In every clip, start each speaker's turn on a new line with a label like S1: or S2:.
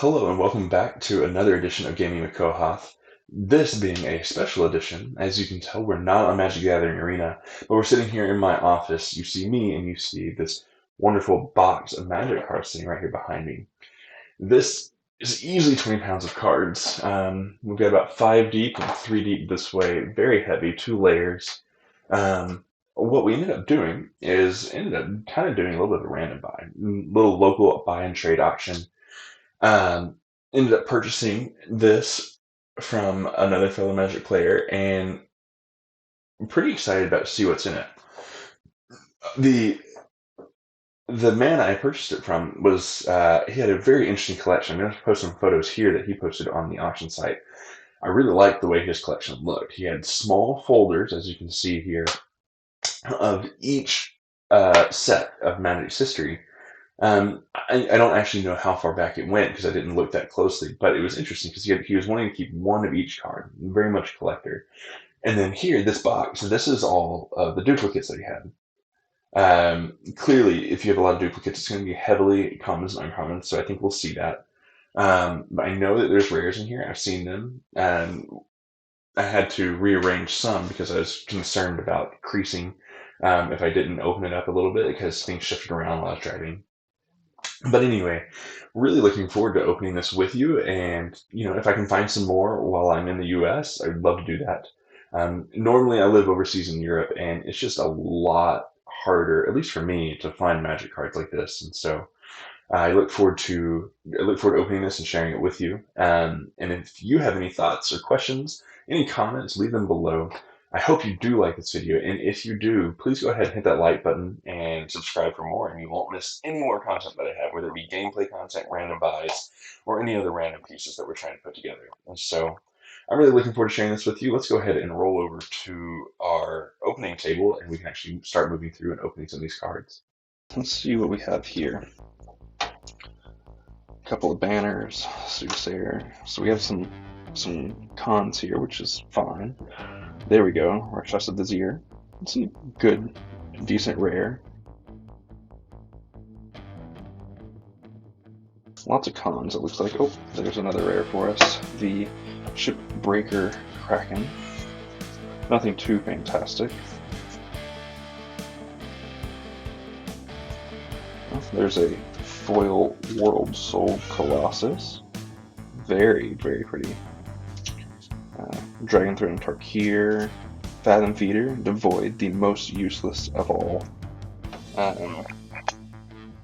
S1: Hello and welcome back to another edition of Gaming with Kohath. This being a special edition, as you can tell, we're not on Magic Gathering Arena, but we're sitting here in my office. You see me and you see this wonderful box of Magic cards sitting right here behind me. This is easily 20 pounds of cards. We've got about 5 deep and 3 deep this way, very heavy, 2 layers. What we ended up doing is ended up kind of doing a little bit of a random buy, little local buy and trade auction. Um, Ended up purchasing this from another fellow Magic player, and I'm pretty excited about to see what's in it. The the man I purchased it from was he had a very interesting collection. I'm going to post some photos here that he posted on the auction site. I really liked the way his collection looked. He had small folders, as you can see here, of each set of Magic's history. I don't actually know how far back it went because I didn't look that closely, but it was interesting because he was wanting to keep one of each card, very much a collector. And then here, this box, this is all of the duplicates that he had. Clearly, if you have a lot of duplicates, it's going to be heavily commons and uncommons, so I think we'll see that. But I know that there's rares in here. I've seen them. I had to rearrange some because I was concerned about creasing if I didn't open it up a little bit because things shifted around while I was driving. But anyway, really looking forward to opening this with you. And, if I can find some more while I'm in the US, I would love to do that. Normally, I live overseas in Europe, and it's just a lot harder, at least for me, to find Magic cards like this. And so I look forward to opening this and sharing it with you. And if you have any thoughts or questions, any comments, leave them below. I hope you do like this video, and if you do, please go ahead and hit that like button and subscribe for more, and you won't miss any more content that I have, whether it be gameplay content, random buys, or any other random pieces that we're trying to put together. And so I'm really looking forward to sharing this with you. Let's go ahead and roll over to our opening table, and we can actually start moving through and opening some of these cards. Let's see what we have here. A couple of banners, Soothsayer. So we have some cons here, which is fine. There we go, Rakshasa of the Vizier. It's a good, decent rare. Lots of cons, it looks like. Oh, there's another rare for us. The Shipbreaker Kraken. Nothing too fantastic. Oh, there's a foil World Soul Colossus. Very, very pretty. Dragon Throne Tarkir, Fathom Feeder, Devoid, the most useless of all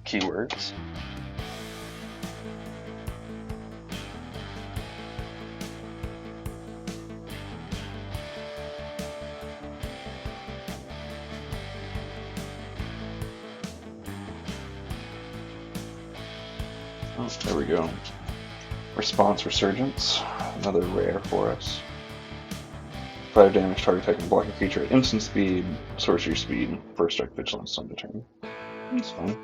S1: keywords. Oh, there we go. Response Resurgence, another rare for us. 5 damage, target attack and block a creature at instant speed, sorcery speed, first strike, vigilance on the turn. That's fine.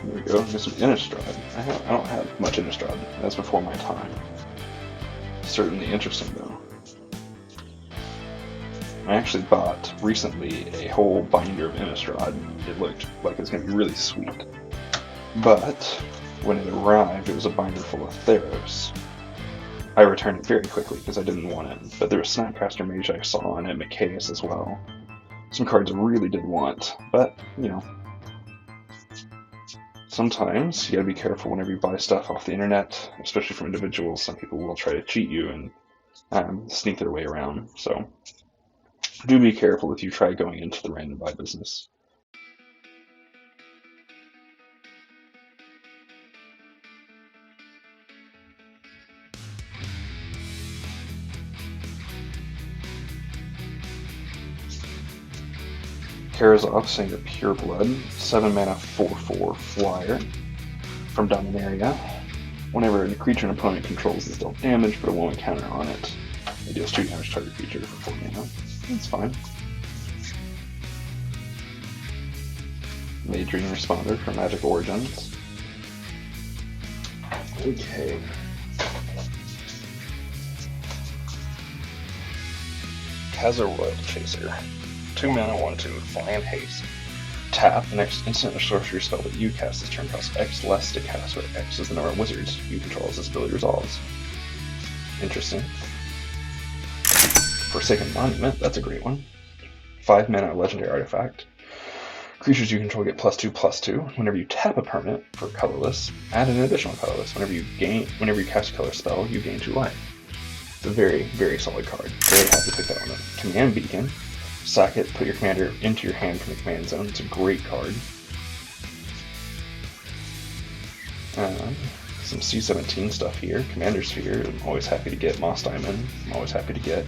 S1: There we go, get some Innistrad. I don't have much Innistrad, that's before my time. Certainly interesting though. I actually bought recently a whole binder of Innistrad. It looked like it was going to be really sweet. But when it arrived, it was a binder full of Theros. I returned it very quickly because I didn't want it. But there was Snapcaster Mage I saw on it, Micaeus as well. Some cards I really did want, but, sometimes you gotta be careful whenever you buy stuff off the internet, especially from individuals. Some people will try to cheat you and sneak their way around. So do be careful if you try going into the random buy business. Karazov, Saint Pure Blood, 7 mana 4/4 flyer from Dominaria. Whenever a creature an opponent controls is dealt damage, put a 1/1 counter on it. It deals 2 damage to target creature for 4 mana. That's fine. Mageddring Responder from Magic Origins. Okay.
S2: Kaza Royal Chaser. 2 mana, 1/2, fly and haste. Tap, the next instant or sorcery spell that you cast this turn costs X less to cast, where X is the number of wizards you control as this ability resolves. Interesting. Forsaken Monument, that's a great one. 5 mana, legendary artifact. Creatures you control get +2/+2. Whenever you tap a permanent for colorless, add an additional colorless. Whenever you cast a color spell, you gain 2 life. It's a very, very solid card. Very happy to pick that one up. Command Beacon. Sack it, put your commander into your hand from the command zone. It's a great card. Some C17 stuff here. Commander Sphere, I'm always happy to get. Moss Diamond, I'm always happy to get.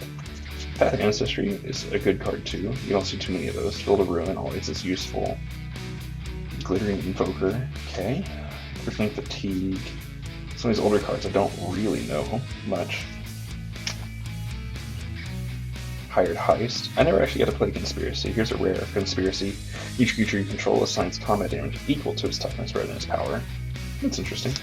S2: Path of Ancestry is a good card too. You don't see too many of those. Field of Ruin always is useful. Glittering Invoker, okay. Crippling Fatigue. Some of these older cards I don't really know much. Hired Heist. I never actually got to play Conspiracy. Here's a rare Conspiracy. Each creature you control assigns combat damage equal to its toughness rather than its power. That's interesting.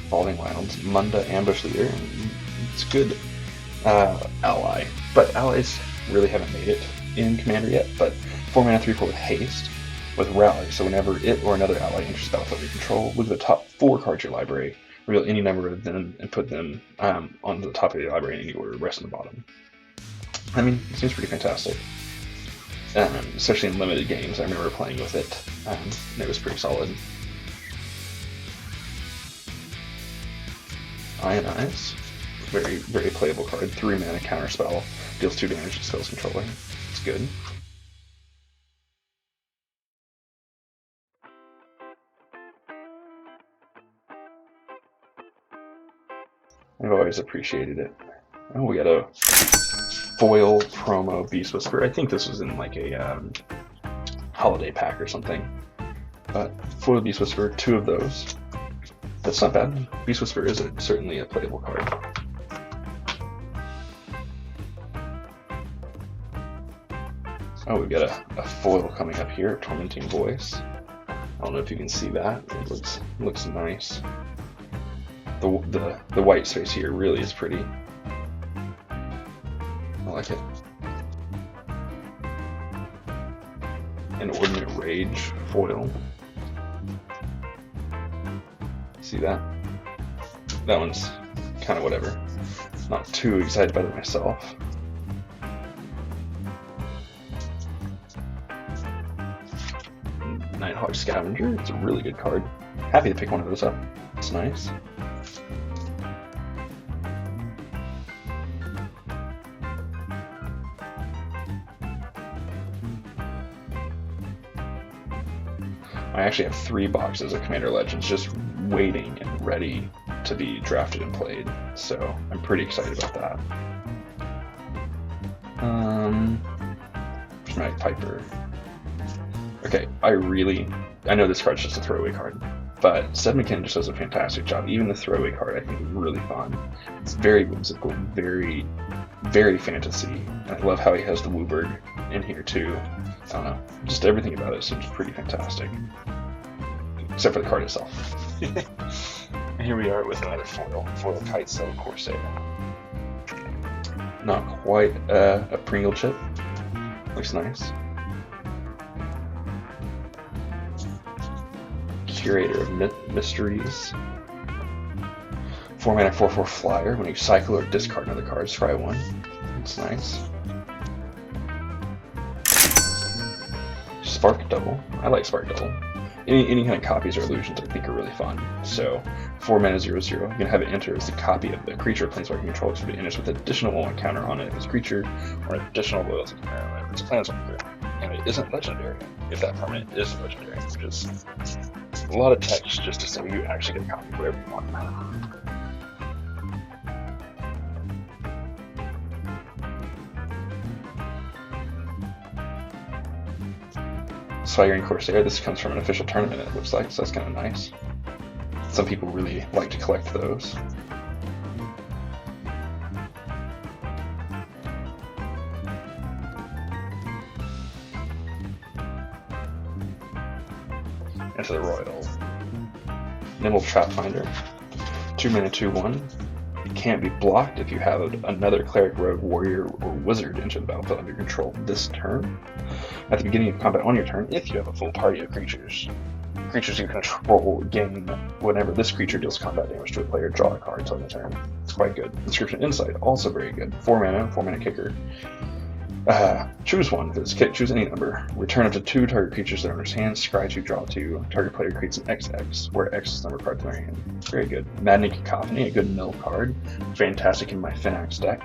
S2: Evolving Wilds. Munda Ambush Leader. It's a good ally, but allies really haven't made it in Commander yet. But 4 mana, 3/4 with haste with Rally. So whenever it or another ally enters the battlefield you control, look at the top 4 cards of your library. Reveal any number of them and put them on the top of the library in any order, the rest on the bottom. I mean, it seems pretty fantastic. Especially in limited games. I remember playing with it, and it was pretty solid. Ionize. Very, very playable card. 3 mana counter spell. Deals 2 damage to spell's controller. It's good. I've always appreciated it. Oh, we got a foil promo Beast Whisperer. I think this was in like a holiday pack or something. But foil Beast Whisperer, 2 of those. That's not bad. Beast Whisperer is certainly a playable card. Oh, we've got a foil coming up here, Tormenting Voice. I don't know if you can see that. It looks nice. The white space here really is pretty. I like it. Inordinate Rage foil. See that? That one's kind of whatever. Not too excited about it myself. Nighthawk Scavenger. It's a really good card. Happy to pick one of those up. It's nice. I actually have 3 boxes of Commander Legends just waiting and ready to be drafted and played, so I'm pretty excited about that. Dramatic Piper. Okay, I know this card's just a throwaway card, but Seth McKinnon just does a fantastic job. Even the throwaway card I think is really fun. It's very whimsical, very, very fantasy, and I love how he has the Wooburg in here too. I don't know, just everything about it seems pretty fantastic. Except for the card itself. And here we are with another foil Kite Sail Corsair. Not quite a Pringle chip. Looks nice. Curator of Mysteries. 4 mana 4/4 flyer. When you cycle or discard another card, scry 1. That's nice. Spark Double. I like Spark Double. Any kind of copies or illusions I think are really fun. So 4 mana 0/0. You can have it enter as a copy of the creature planeswalker controls if it enters with additional 1 counter on it as a creature or an additional loyalty counter if it's a planeswalker. And it isn't legendary if that permanent is legendary, which is a lot of text just to say you actually get a copy of whatever you want. Swaggering Corsair, this comes from an official tournament it looks like, so that's kind of nice. Some people really like to collect those. into the Royal. Nimble Trap Finder. 2 mana, 2/1. It can't be blocked if you have another Cleric, Rogue, Warrior, or Wizard enter the battlefield under control this turn. At the beginning of combat on your turn, if you have a full party of creatures. Creatures you control gain whenever this creature deals combat damage to a player, draw a card until the turn. It's quite good. Inscription Insight, also very good. 4 mana, 4-mana kicker. Choose one. If it's kick, choose any number. Return up to 2 target creatures to their owner's hand. Scry 2, draw 2. Target player creates an XX, where X is the number of cards in their hand. Very good. Maddening Cacophony, a good mill card. Fantastic in my Finax deck.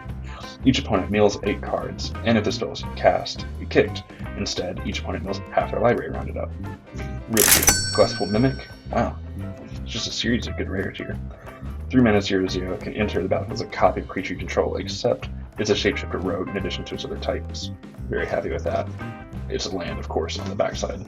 S2: Each opponent mills 8 cards, and if the spell is kicked. Instead, each opponent mills half their library rounded up. Really good. Glassful Mimic. Wow. It's just a series of good rares here. 3 mana, 0/0, can enter the battlefield as a copy of creature you control, except it's a shapeshifter rogue in addition to its other types. Very happy with that. It's a land, of course, on the backside.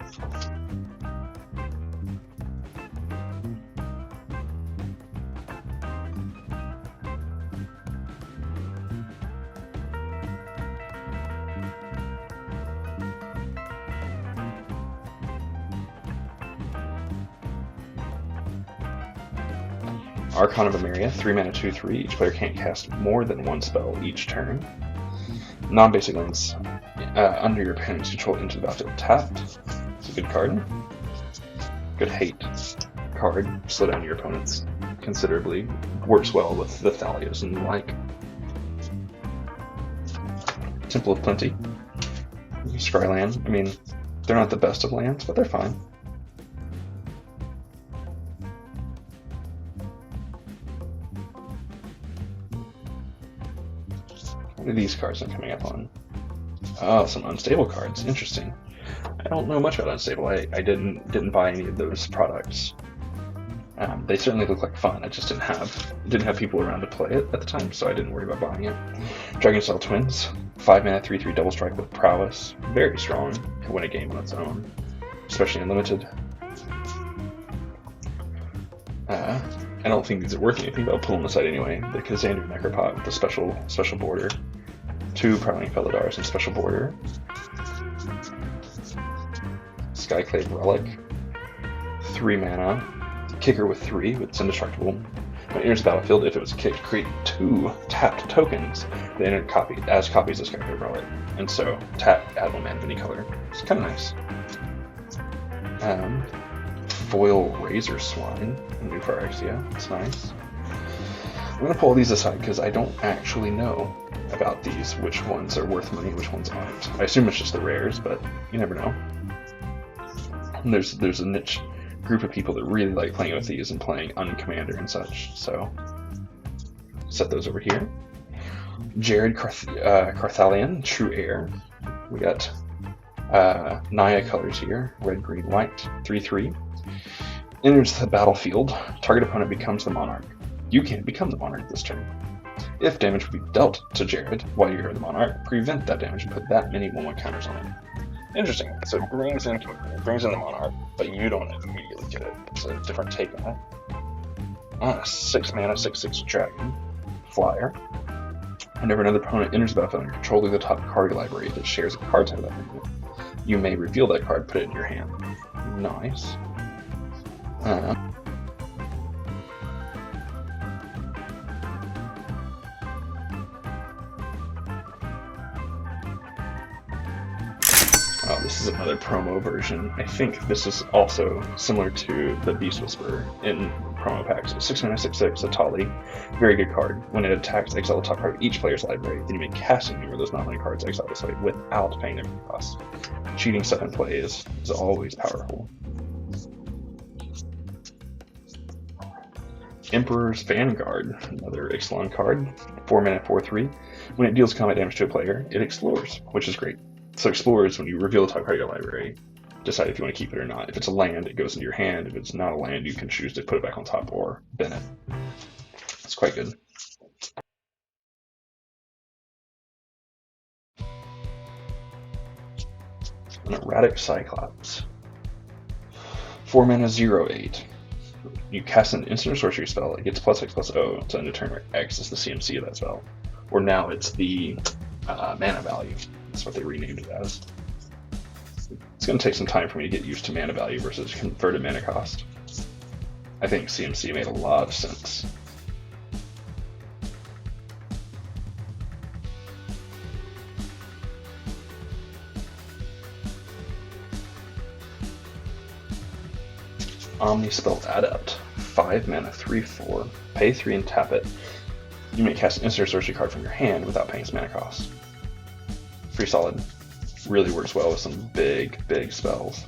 S2: Archon of Emeria, 3 mana, 2/3. Each player can't cast more than one spell each turn. Non-basic lands under your opponent's control into the battlefield tapped. It's a good card. Good hate card. Slow down your opponents considerably. Works well with the Thalias and the like. Temple of Plenty. Scryland. I mean, they're not the best of lands, but they're fine. What are these cards I'm coming up on? Oh, some unstable cards. Interesting. I don't know much about unstable. I didn't buy any of those products. They certainly look like fun. I just didn't have people around to play it at the time, so I didn't worry about buying it. Dragonstyle Twins, 5 mana, 3/3 double strike with prowess. Very strong. Can win a game on its own, especially in limited. I don't think these are worth anything, but I'll pull them aside anyway. The Kazandra Necropot with the special border. 2 Prowling Felidars and special border. Skyclave Relic. 3 mana. Kicker with 3, but it's indestructible. When it enters the battlefield, if it was kicked, create 2 tapped tokens that enter as copies of Skyclave Relic. And so, tap, add 1 mana of any color. It's kind of nice. Foil Razor Swine, new for Exia. It's nice. I'm going to pull these aside because I don't actually know about these, which ones are worth money, which ones aren't. I assume it's just the rares, but you never know. And there's a niche group of people that really like playing with these and playing Uncommander and such, so set those over here. Jared Carthalion, True Air. We got Naya colors here, red, green, white, 3/3. Enters the battlefield, target opponent becomes the monarch. You can't become the monarch this turn. If damage would be dealt to Jared while you're the monarch, prevent that damage and put that many 1/1 counters on it. Interesting. So it brings in the monarch, but you don't immediately get it. It's a different take on it. 6 mana, 6/6 dragon, flyer. Whenever another opponent enters the battlefield and controlling the top card library that shares a card type library, you may reveal that card, put it in your hand. Nice. Oh, this is another promo version. I think this is also similar to the Beast Whisperer in promo packs. 6 mana, 6/6, Atali. Very good card. When it attacks, exile the top card of each player's library. Then you may cast any of those non-land cards exile this way without paying their cost. Cheating stuff in play is always powerful. Emperor's Vanguard, another Ixalan card. 4 mana, 4/3. When it deals combat damage to a player, it explores, which is great. So explores, when you reveal the top card of your library, decide if you want to keep it or not. If it's a land, it goes into your hand. If it's not a land, you can choose to put it back on top or bin it. It's quite good. An Erratic Cyclops. 4 mana, 0/8. You cast an instant or sorcery spell, it gets +X/+0 to end a turn where X is the CMC of that spell. Or now it's the mana value. That's what they renamed it as. It's going to take some time for me to get used to mana value versus converted mana cost. I think CMC made a lot of sense. Omnispell Adept. 5 mana, 3/4. Pay 3 and tap it. You may cast an instant sorcery card from your hand without paying its mana cost. Pretty solid. Really works well with some big spells.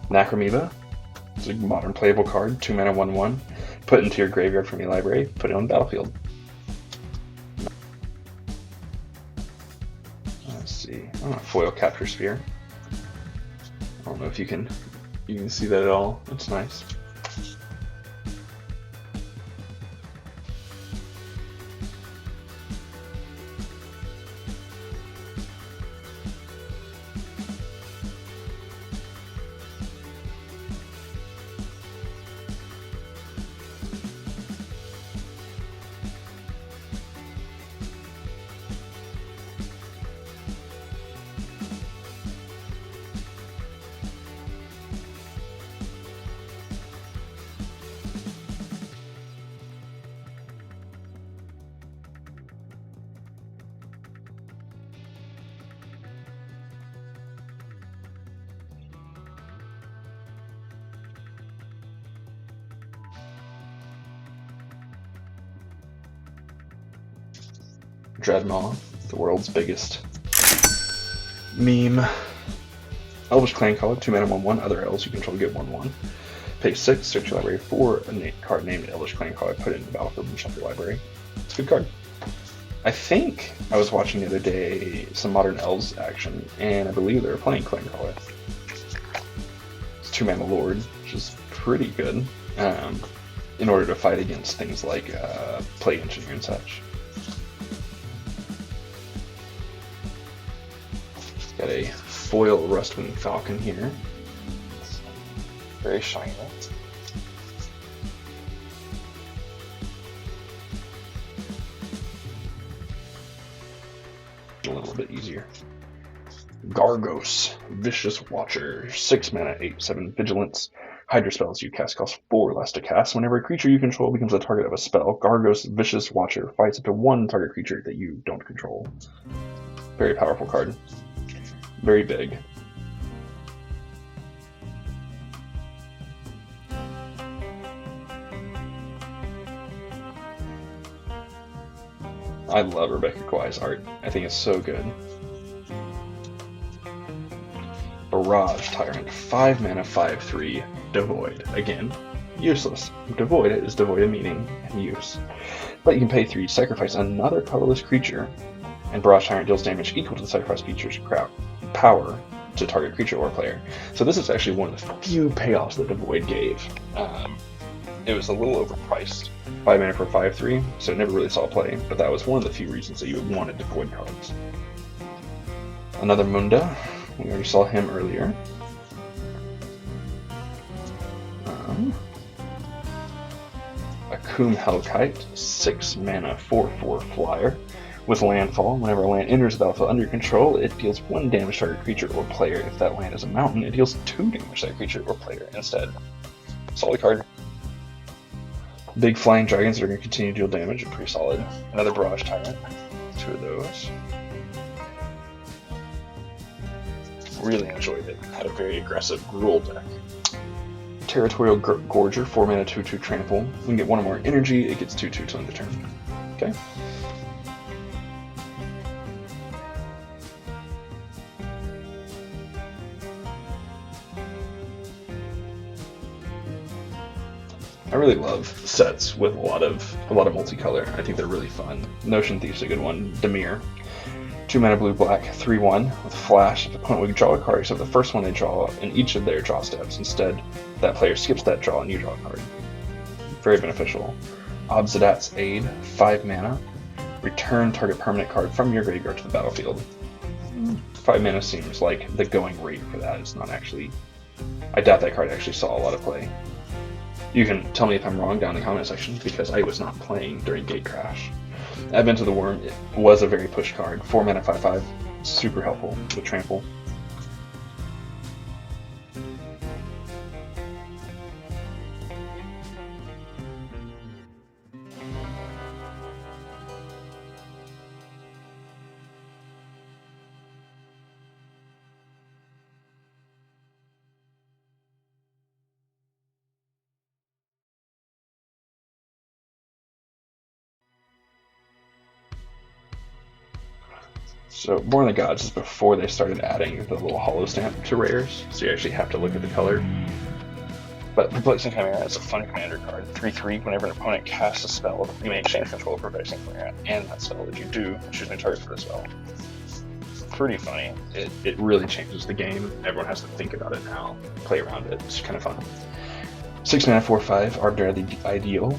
S2: Necromoeba. It's a modern playable card. 2 mana, 1/1. Put it into your graveyard from your library. Put it on the battlefield. Let's see. Foil Capture Sphere. I don't know if you can see that at all. It's nice. Dreadmaw, the world's biggest meme. Elvish Clangcaller, 2 mana, 1/1. Other elves you control get 1/1. Pay 6, search your library for a card named Elvish Clangcaller, put it in the battlefield and shuffle your library. It's a good card. I think I was watching the other day some Modern Elves action, and I believe they were playing Clangcaller. It's 2 mana Lord, which is pretty good in order to fight against things like Plague Engineer and such. Got a foil Rustwing Falcon here. It's very shiny. A little bit easier. Gargos, Vicious Watcher, 6 mana, 8/7 vigilance. Hydra spells you cast cost 4 less to cast. Whenever a creature you control becomes the target of a spell, Gargos, Vicious Watcher fights up to 1 target creature that you don't control. Very powerful card. Very big. I love Rebecca Kwai's art. I think it's so good. Barrage Tyrant, 5 mana, 5/3, devoid. Again, useless. Devoid is devoid of meaning and use. But you can pay 3, sacrifice another colorless creature, and Barrage Tyrant deals damage equal to the sacrifice feature's power to target creature or player. So this is actually one of the few payoffs that Devoid gave. It was a little overpriced. 5 mana for 5/3, so it never really saw play, but that was one of the few reasons that you wanted Devoid cards. Another Munda. We already saw him earlier. Akum Hellkite, 6 mana, 4/4 flyer. With landfall, whenever a land enters the battlefield under your control, it deals 1 damage to target creature or player. If that land is a mountain, it deals 2 damage to that creature or player instead. Solid card. Big flying dragons that are going to continue to deal damage are pretty solid. Another Barrage Tyrant. 2 of those. Really enjoyed it. Had a very aggressive Gruul deck. Territorial Gorger, 4 mana, 2/2 trample. We can get 1 or more energy, it gets 2/2 till end of turn. Okay. I really love sets with a lot of multicolor. I think they're really fun. Notion Thief's a good one. Dimir, 2 mana blue black, 3/1 with flash. If the opponent would draw a card except the first one they draw in each of their draw steps. Instead, that player skips that draw and you draw a card. Very beneficial. Obsidat's Aid, 5 mana. Return target permanent card from your graveyard to the battlefield. 5 mana seems like the going rate for that. It's not actually. I doubt that card actually saw a lot of play. You can tell me if I'm wrong down in the comment section, because I was not playing during Gate Crash. Advent of the Worm was a very push card. 4 mana, 5/5, super helpful with trample. So Born of the Gods is before they started adding the little hollow stamp to rares, so you actually have to look at the color. But Perplexing Chimera is a fun commander card. 3/3, whenever an opponent casts a spell, you may exchange control of Perplexing Chimera and that spell. If you do, choose a target for the spell. Pretty funny. It really changes the game. Everyone has to think about it now, play around it. It's kind of fun. 6 mana, 4/5, Arbitrarily Ideal,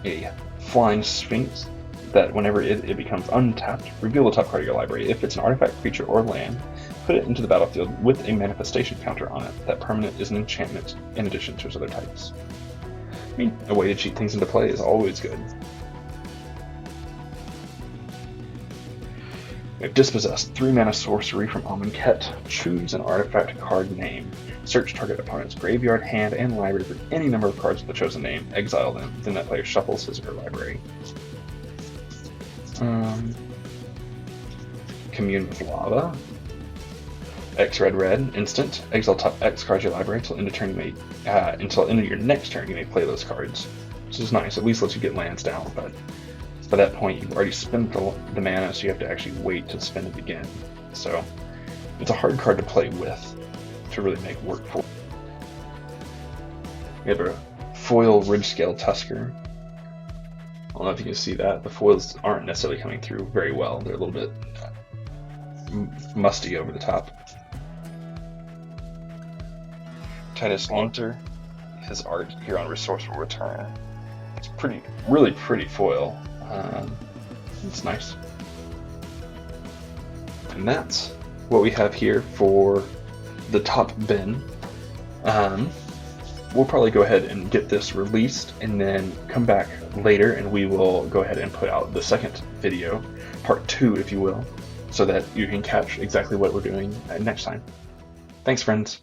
S2: a flying sphinx that whenever it becomes untapped, reveal the top card of your library. If it's an artifact, creature, or land, put it into the battlefield with a manifestation counter on it. That permanent is an enchantment in addition to its other types. I mean, a way to cheat things into play is always good. We have Dispossessed, 3 mana sorcery from Amonkhet. Choose an artifact card name. Search target opponent's graveyard, hand, and library for any number of cards with the chosen name. Exile them. Then that player shuffles his or her library. Commune with Lava. X red red instant. Exile top X cards your library until end of turn. Until end of your next turn, you may play those cards. Which is nice. At least lets you get lands down, but by that point you've already spent the mana, so you have to actually wait to spend it again. So it's a hard card to play with to really make work for. We have a foil Ridgescale Tusker. I don't know if you can see that. The foils aren't necessarily coming through very well. They're a little bit musty over the top. Titus Lunter, his art here on Resourceful Return. It's really pretty foil. It's nice. And that's what we have here for the top bin. We'll probably go ahead and get this released and then come back later and we will go ahead and put out the second video, part 2 if you will, so that you can catch exactly what we're doing next time. Thanks, friends.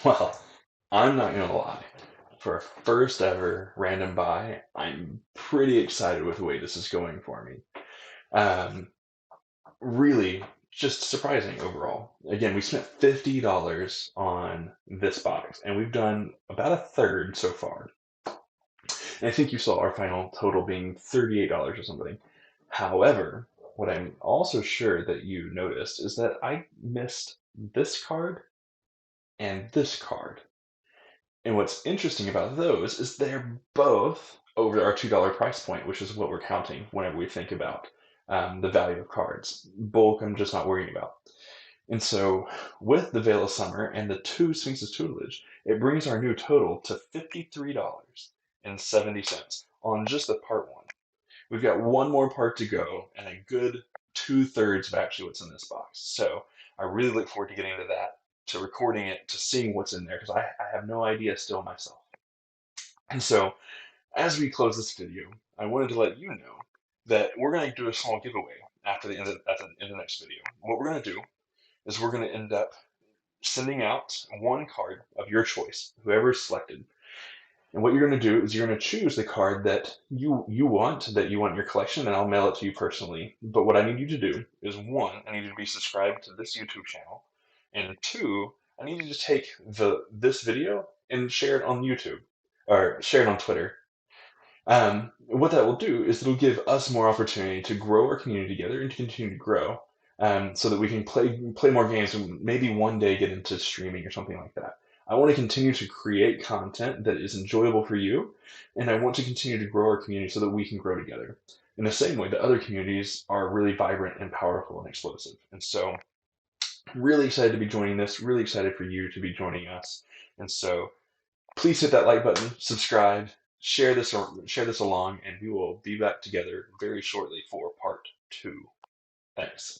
S1: Well, I'm not gonna lie. For a first ever random buy, I'm pretty excited with the way this is going for me. Really just surprising overall. Again, we spent $50 on this box, and we've done about a third so far. And I think you saw our final total being $38 or something. However, what I'm also sure that you noticed is that I missed this card and this card. And what's interesting about those is they're both over our $2 price point, which is what we're counting whenever we think about the value of cards. Bulk, I'm just not worrying about. And so, with the Veil of Summer and the 2 Sphinx's Tutelage, it brings our new total to $53.70 on just the part 1. We've got one more part to go, and a good 2/3 of actually what's in this box. So, I really look forward to getting to that, to recording it, to seeing what's in there, because I have no idea still myself. And so, as we close this video, I wanted to let you know that we're going to do a small giveaway at the end of the next video. What we're going to do is we're going to end up sending out one card of your choice, whoever is selected. And what you're going to do is you're going to choose the card that you want in your collection, and I'll mail it to you personally. But what I need you to do is, 1, I need you to be subscribed to this YouTube channel, and 2, I need you to take this video and share it on YouTube or share it on Twitter. What that will do is it'll give us more opportunity to grow our community together and to continue to grow, so that we can play more games and maybe one day get into streaming or something like that. I want to continue to create content that is enjoyable for you, and I want to continue to grow our community so that we can grow together. In the same way that other communities are really vibrant and powerful and explosive. And so, really excited to be joining this, really excited for you to be joining us. And so, please hit that like button, subscribe, share this along, and we will be back together very shortly for part 2. Thanks.